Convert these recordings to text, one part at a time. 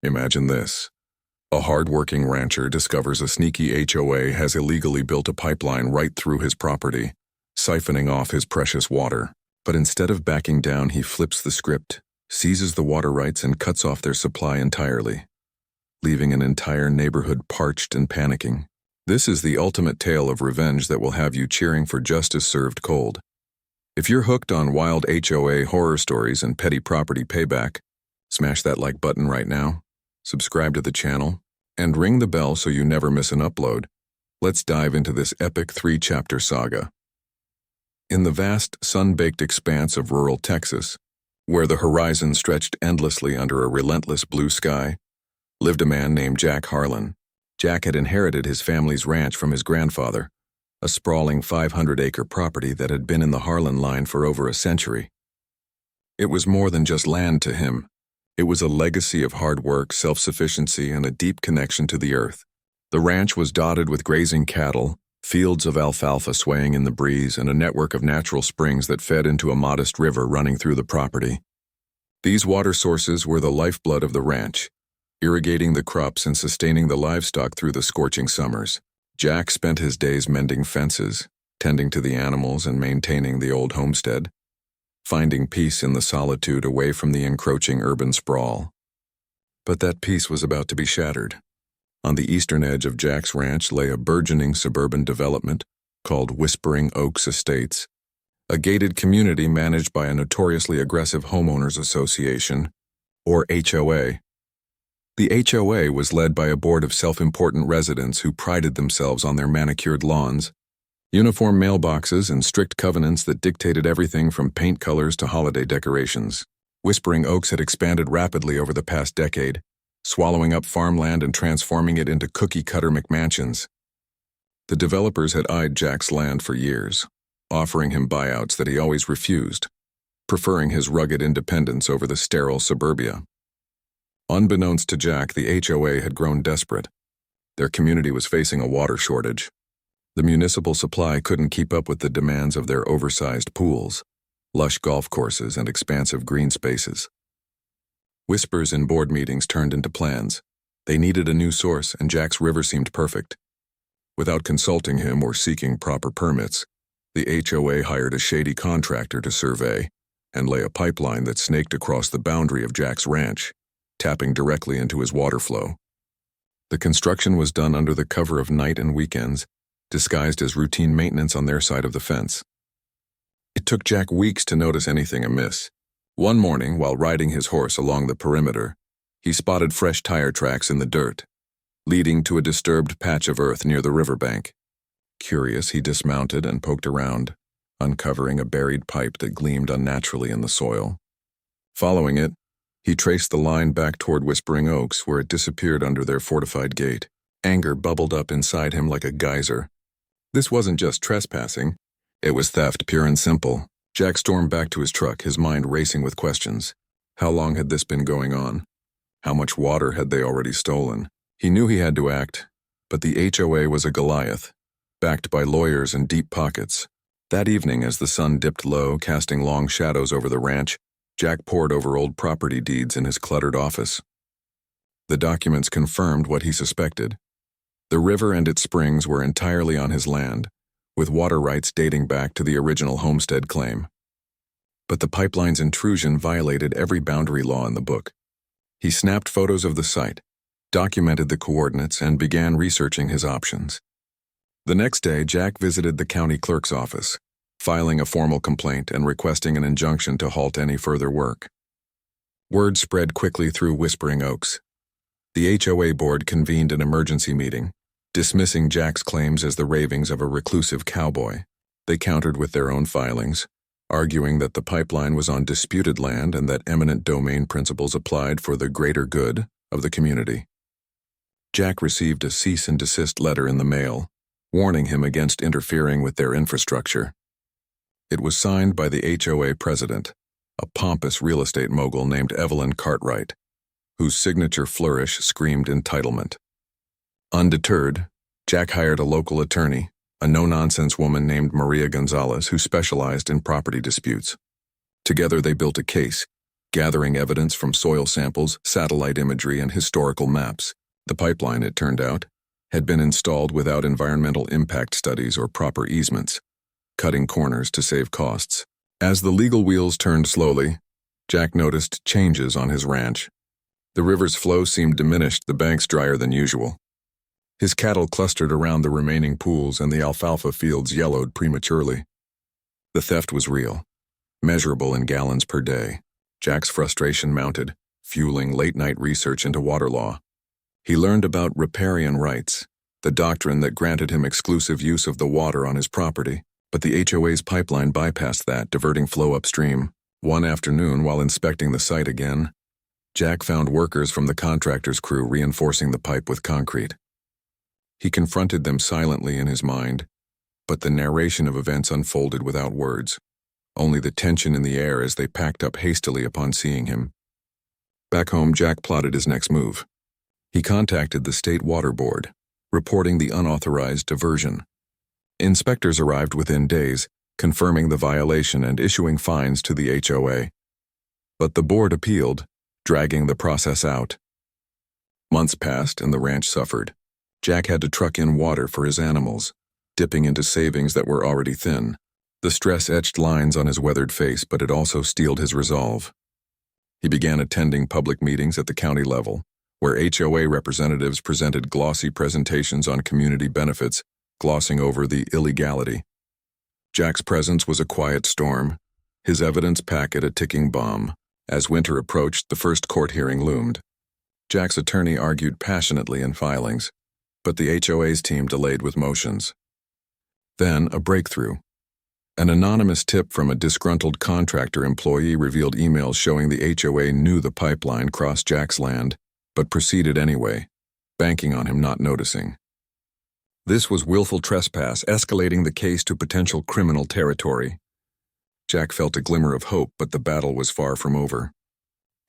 Imagine this. A hard-working rancher discovers a sneaky HOA has illegally built a pipeline right through his property, siphoning off his precious water. But instead of backing down, he flips the script, seizes the water rights, and cuts off their supply entirely, leaving an entire neighborhood parched and panicking. This is the ultimate tale of revenge that will have you cheering for justice served cold. If you're hooked on wild HOA horror stories and petty property payback, smash that like button right now, subscribe to the channel, and ring the bell so you never miss an upload. Let's dive into this epic 3-chapter saga. In the vast, sun-baked expanse of rural Texas, where the horizon stretched endlessly under a relentless blue sky, lived a man named Jack Harlan. Jack had inherited his family's ranch from his grandfather, a sprawling 500-acre property that had been in the Harlan line for over a century. It was more than just land to him. It was a legacy of hard work, self-sufficiency, and a deep connection to the earth. The ranch was dotted with grazing cattle, fields of alfalfa swaying in the breeze, and a network of natural springs that fed into a modest river running through the property. These water sources were the lifeblood of the ranch, irrigating the crops and sustaining the livestock through the scorching summers. Jack spent his days mending fences, tending to the animals, and maintaining the old homestead, finding peace in the solitude away from the encroaching urban sprawl. But that peace was about to be shattered. On the eastern edge of Jack's ranch lay a burgeoning suburban development called Whispering Oaks Estates, a gated community managed by a notoriously aggressive homeowners association, or HOA. The HOA was led by a board of self-important residents who prided themselves on their manicured lawns, uniform mailboxes, and strict covenants that dictated everything from paint colors to holiday decorations. Whispering Oaks had expanded rapidly over the past decade, swallowing up farmland and transforming it into cookie-cutter McMansions. The developers had eyed Jack's land for years, offering him buyouts that he always refused, preferring his rugged independence over the sterile suburbia. Unbeknownst to Jack, the HOA had grown desperate. Their community was facing a water shortage. The municipal supply couldn't keep up with the demands of their oversized pools, lush golf courses, and expansive green spaces. Whispers in board meetings turned into plans. They needed a new source, and Jack's river seemed perfect. Without consulting him or seeking proper permits, the HOA hired a shady contractor to survey and lay a pipeline that snaked across the boundary of Jack's ranch, tapping directly into his water flow. The construction was done under the cover of night and weekends, disguised as routine maintenance on their side of the fence. It took Jack weeks to notice anything amiss. One morning, while riding his horse along the perimeter, he spotted fresh tire tracks in the dirt, leading to a disturbed patch of earth near the riverbank. Curious, he dismounted and poked around, uncovering a buried pipe that gleamed unnaturally in the soil. Following it, he traced the line back toward Whispering Oaks, where it disappeared under their fortified gate. Anger bubbled up inside him like a geyser. This wasn't just trespassing. It was theft, pure and simple. Jack stormed back to his truck, his mind racing with questions. How long had this been going on? How much water had they already stolen? He knew he had to act, but the HOA was a Goliath, backed by lawyers and deep pockets. That evening, as the sun dipped low, casting long shadows over the ranch, Jack pored over old property deeds in his cluttered office. The documents confirmed what he suspected. The river and its springs were entirely on his land, with water rights dating back to the original homestead claim. But the pipeline's intrusion violated every boundary law in the book. He snapped photos of the site, documented the coordinates, and began researching his options. The next day, Jack visited the county clerk's office, filing a formal complaint and requesting an injunction to halt any further work. Word spread quickly through Whispering Oaks. The HOA board convened an emergency meeting, dismissing Jack's claims as the ravings of a reclusive cowboy. They countered with their own filings, arguing that the pipeline was on disputed land and that eminent domain principles applied for the greater good of the community. Jack received a cease and desist letter in the mail, warning him against interfering with their infrastructure. It was signed by the HOA president, a pompous real estate mogul named Evelyn Cartwright, whose signature flourish screamed entitlement. Undeterred, Jack hired a local attorney, a no-nonsense woman named Maria Gonzalez who specialized in property disputes. Together they built a case, gathering evidence from soil samples, satellite imagery, and historical maps. The pipeline, it turned out, had been installed without environmental impact studies or proper easements, cutting corners to save costs. As the legal wheels turned slowly, Jack noticed changes on his ranch. The river's flow seemed diminished, the banks drier than usual. His cattle clustered around the remaining pools, and the alfalfa fields yellowed prematurely. The theft was real, measurable in gallons per day. Jack's frustration mounted, fueling late-night research into water law. He learned about riparian rights, the doctrine that granted him exclusive use of the water on his property, but the HOA's pipeline bypassed that, diverting flow upstream. One afternoon, while inspecting the site again, Jack found workers from the contractor's crew reinforcing the pipe with concrete. He confronted them silently in his mind, but the narration of events unfolded without words, only the tension in the air as they packed up hastily upon seeing him. Back home, Jack plotted his next move. He contacted the state water board, reporting the unauthorized diversion. Inspectors arrived within days, confirming the violation and issuing fines to the HOA. But the board appealed, dragging the process out. Months passed and the ranch suffered. Jack had to truck in water for his animals, dipping into savings that were already thin. The stress etched lines on his weathered face, but it also steeled his resolve. He began attending public meetings at the county level, where HOA representatives presented glossy presentations on community benefits, glossing over the illegality. Jack's presence was a quiet storm, his evidence packet a ticking bomb. As winter approached, the first court hearing loomed. Jack's attorney argued passionately in filings, but the HOA's team delayed with motions. Then, a breakthrough. An anonymous tip from a disgruntled contractor employee revealed emails showing the HOA knew the pipeline crossed Jack's land, but proceeded anyway, banking on him not noticing. This was willful trespass, escalating the case to potential criminal territory. Jack felt a glimmer of hope, but the battle was far from over.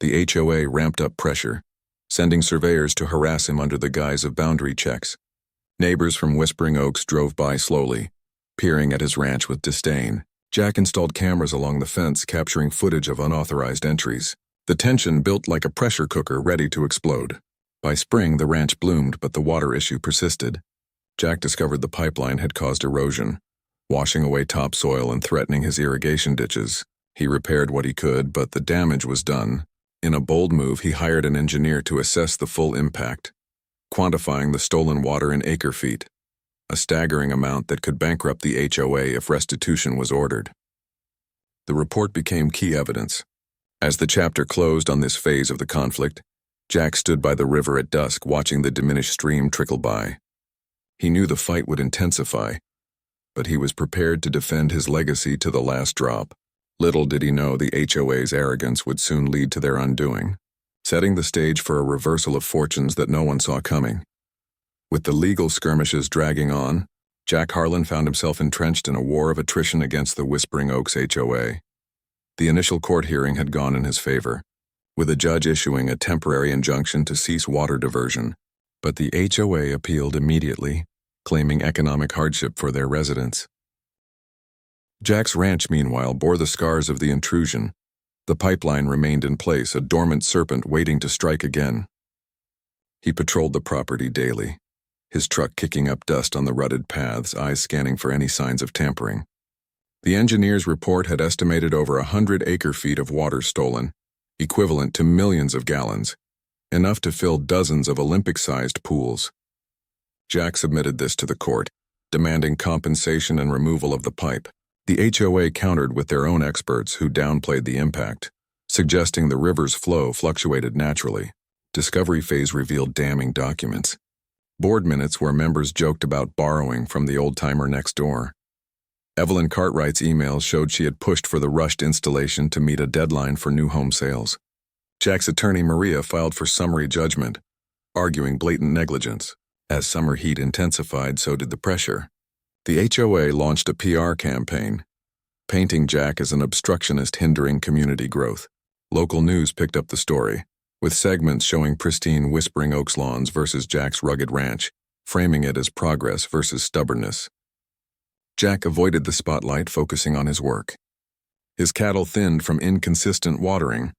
The HOA ramped up pressure, sending surveyors to harass him under the guise of boundary checks. Neighbors from Whispering Oaks drove by slowly, peering at his ranch with disdain. Jack installed cameras along the fence, capturing footage of unauthorized entries. The tension built like a pressure cooker ready to explode. By spring, the ranch bloomed, but the water issue persisted. Jack discovered the pipeline had caused erosion, washing away topsoil and threatening his irrigation ditches. He repaired what he could, but the damage was done. In a bold move, he hired an engineer to assess the full impact, quantifying the stolen water in acre-feet, a staggering amount that could bankrupt the HOA if restitution was ordered. The report became key evidence. As the chapter closed on this phase of the conflict, Jack stood by the river at dusk, watching the diminished stream trickle by. He knew the fight would intensify, but he was prepared to defend his legacy to the last drop. Little did he know the HOA's arrogance would soon lead to their undoing, setting the stage for a reversal of fortunes that no one saw coming. With the legal skirmishes dragging on, Jack Harlan found himself entrenched in a war of attrition against the Whispering Oaks HOA. The initial court hearing had gone in his favor, with a judge issuing a temporary injunction to cease water diversion, but the HOA appealed immediately, claiming economic hardship for their residents. Jack's ranch, meanwhile, bore the scars of the intrusion. The pipeline remained in place, a dormant serpent waiting to strike again. He patrolled the property daily, his truck kicking up dust on the rutted paths, eyes scanning for any signs of tampering. The engineer's report had estimated over 100 acre-feet of water stolen, equivalent to millions of gallons, enough to fill dozens of Olympic-sized pools. Jack submitted this to the court, demanding compensation and removal of the pipe. The HOA countered with their own experts who downplayed the impact, suggesting the river's flow fluctuated naturally. Discovery phase revealed damning documents. Board minutes where members joked about borrowing from the old-timer next door. Evelyn Cartwright's emails showed she had pushed for the rushed installation to meet a deadline for new home sales. Jack's attorney Maria filed for summary judgment, arguing blatant negligence. As summer heat intensified, so did the pressure. The HOA launched a PR campaign, painting Jack as an obstructionist hindering community growth. Local news picked up the story, with segments showing pristine Whispering Oaks lawns versus Jack's rugged ranch, framing it as progress versus stubbornness. Jack avoided the spotlight, focusing on his work. His cattle thinned from inconsistent watering,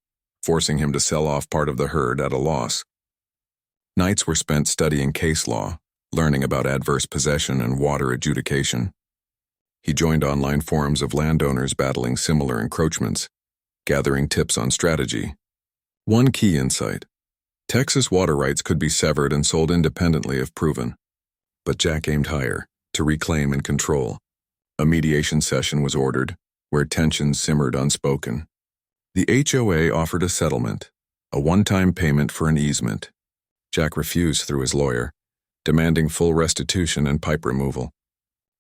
forcing him to sell off part of the herd at a loss. Nights were spent studying case law, learning about adverse possession and water adjudication. He joined online forums of landowners battling similar encroachments, gathering tips on strategy. One key insight: Texas water rights could be severed and sold independently if proven. But Jack aimed higher, to reclaim and control. A mediation session was ordered, where tensions simmered unspoken. The HOA offered a settlement, a one-time payment for an easement. Jack refused through his lawyer, demanding full restitution and pipe removal.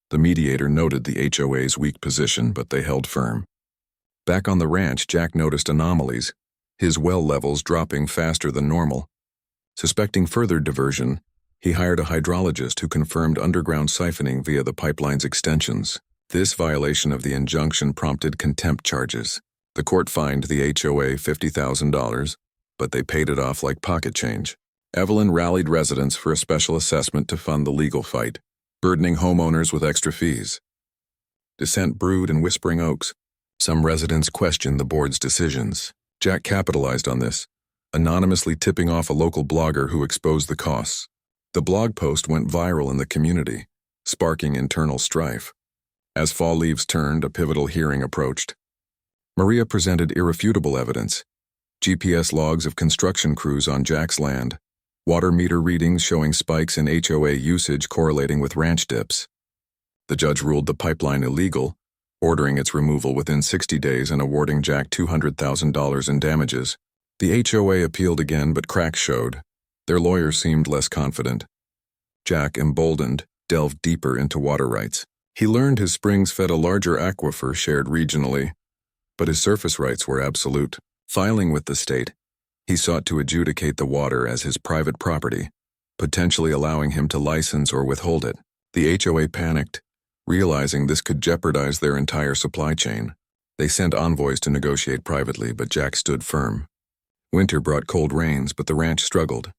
The mediator noted the HOA's weak position, but they held firm. Back on the ranch, Jack noticed anomalies, his well levels dropping faster than normal. Suspecting further diversion, he hired a hydrologist who confirmed underground siphoning via the pipeline's extensions. This violation of the injunction prompted contempt charges. The court fined the HOA $50,000, but they paid it off like pocket change. Evelyn rallied residents for a special assessment to fund the legal fight, burdening homeowners with extra fees. Dissent brewed in Whispering Oaks. Some residents questioned the board's decisions. Jack capitalized on this, anonymously tipping off a local blogger who exposed the costs. The blog post went viral in the community, sparking internal strife. As fall leaves turned, a pivotal hearing approached. Maria presented irrefutable evidence: GPS logs of construction crews on Jack's land, water meter readings showing spikes in HOA usage correlating with ranch dips. The judge ruled the pipeline illegal, ordering its removal within 60 days and awarding Jack $200,000 in damages. The HOA appealed again, but cracks showed. Their lawyers seemed less confident. Jack, emboldened, delved deeper into water rights. He learned his springs fed a larger aquifer shared regionally, but his surface rights were absolute. Filing with the state, he sought to adjudicate the water as his private property, potentially allowing him to license or withhold it. The HOA panicked, realizing this could jeopardize their entire supply chain. They sent envoys to negotiate privately, but Jack stood firm. Winter brought cold rains, but the ranch struggled.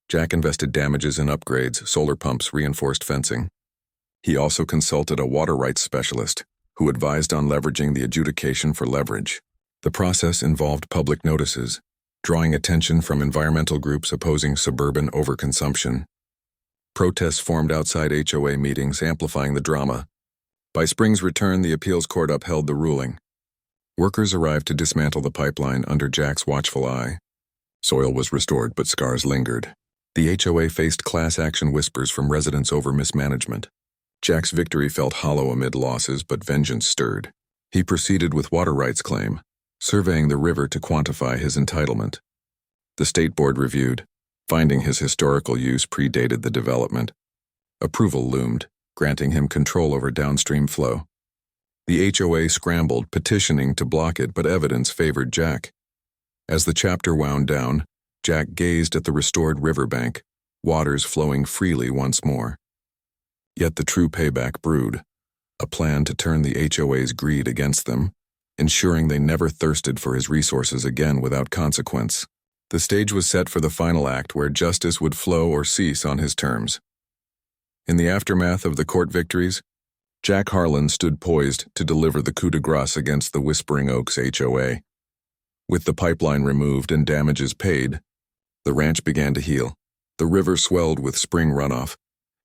Jack invested damages in upgrades, solar pumps, reinforced fencing. He also consulted a water rights specialist, who advised on leveraging the adjudication for leverage. The process involved public notices, drawing attention from environmental groups opposing suburban overconsumption. Protests formed outside HOA meetings, amplifying the drama. By spring's return, the appeals court upheld the ruling. Workers arrived to dismantle the pipeline under Jack's watchful eye. Soil was restored, but scars lingered. The HOA faced class action whispers from residents over mismanagement. Jack's victory felt hollow amid losses, but vengeance stirred. He proceeded with water rights claim, surveying the river to quantify his entitlement. The state board reviewed, finding his historical use predated the development. Approval loomed, granting him control over downstream flow. The HOA scrambled, petitioning to block it, but evidence favored Jack. As the chapter wound down, Jack gazed at the restored riverbank, waters flowing freely once more. Yet the true payback brewed, a plan to turn the HOA's greed against them, ensuring they never thirsted for his resources again without consequence. The stage was set for the final act, where justice would flow or cease on his terms. In the aftermath of the court victories, Jack Harlan stood poised to deliver the coup de grace against the Whispering Oaks HOA. With the pipeline removed and damages paid, the ranch began to heal. The river swelled with spring runoff,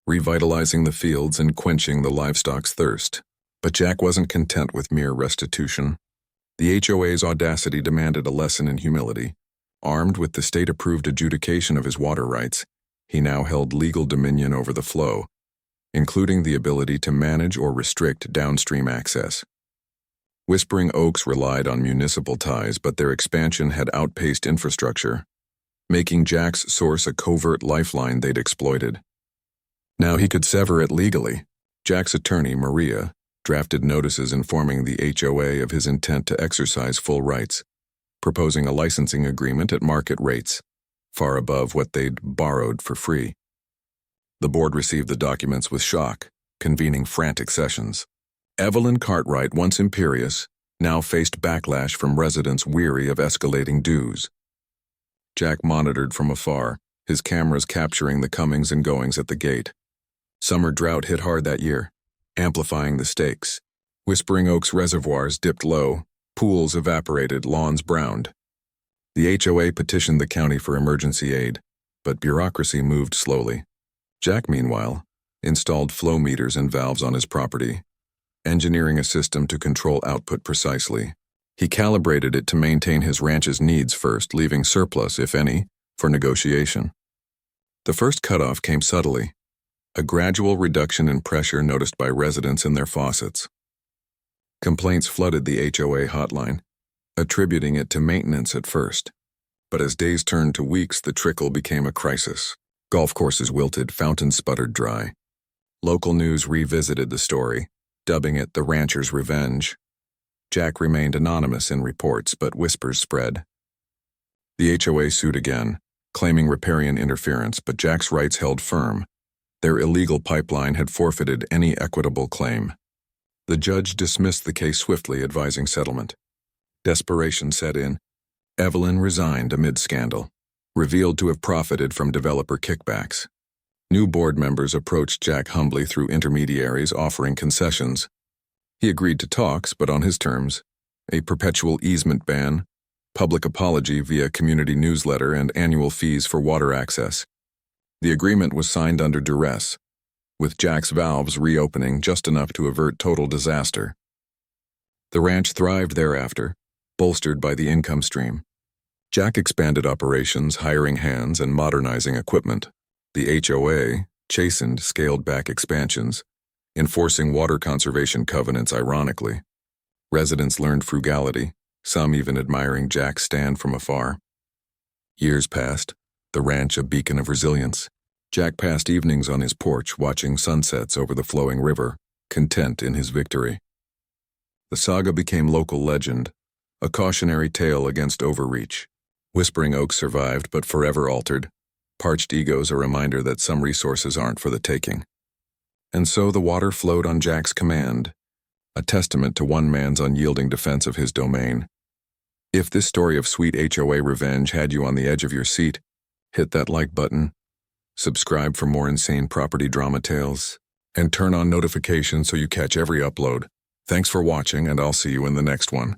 revitalizing the fields and quenching the livestock's thirst. But Jack wasn't content with mere restitution. The HOA's audacity demanded a lesson in humility. Armed with the state-approved adjudication of his water rights, he now held legal dominion over the flow, including the ability to manage or restrict downstream access. Whispering Oaks relied on municipal ties, but their expansion had outpaced infrastructure, making Jack's source a covert lifeline they'd exploited. Now he could sever it legally. Jack's attorney, Maria, drafted notices informing the HOA of his intent to exercise full rights, proposing a licensing agreement at market rates, far above what they'd borrowed for free. The board received the documents with shock, convening frantic sessions. Evelyn Cartwright, once imperious, now faced backlash from residents weary of escalating dues. Jack monitored from afar, his cameras capturing the comings and goings at the gate. Summer drought hit hard that year, amplifying the stakes. Whispering Oaks reservoirs dipped low, pools evaporated, lawns browned. The HOA petitioned the county for emergency aid, but bureaucracy moved slowly. Jack, meanwhile, installed flow meters and valves on his property, engineering a system to control output precisely. He calibrated it to maintain his ranch's needs first, leaving surplus, if any, for negotiation. The first cutoff came subtly, a gradual reduction in pressure noticed by residents in their faucets. Complaints flooded the HOA hotline, attributing it to maintenance at first. But as days turned to weeks, the trickle became a crisis. Golf courses wilted, fountains sputtered dry. Local news revisited the story, dubbing it the rancher's revenge. Jack remained anonymous in reports, but whispers spread. The HOA sued again, claiming riparian interference, but Jack's rights held firm. Their illegal pipeline had forfeited any equitable claim. The judge dismissed the case swiftly, advising settlement. Desperation set in. Evelyn resigned amid scandal, revealed to have profited from developer kickbacks. New board members approached Jack humbly through intermediaries offering concessions. He agreed to talks, but on his terms: a perpetual easement ban, public apology via community newsletter, and annual fees for water access. The agreement was signed under duress, with Jack's valves reopening just enough to avert total disaster. The ranch thrived thereafter, bolstered by the income stream. Jack expanded operations, hiring hands and modernizing equipment. The HOA, chastened, scaled back expansions, enforcing water conservation covenants ironically. Residents learned frugality, some even admiring Jack's stand from afar. Years passed, the ranch a beacon of resilience. Jack passed evenings on his porch watching sunsets over the flowing river, content in his victory. The saga became local legend, a cautionary tale against overreach. Whispering Oaks survived but forever altered. Parched egos a reminder that some resources aren't for the taking. And so the water flowed on Jack's command, a testament to one man's unyielding defense of his domain. If this story of sweet HOA revenge had you on the edge of your seat, hit that like button, subscribe for more insane property drama tales, and turn on notifications so you catch every upload. Thanks for watching, and I'll see you in the next one.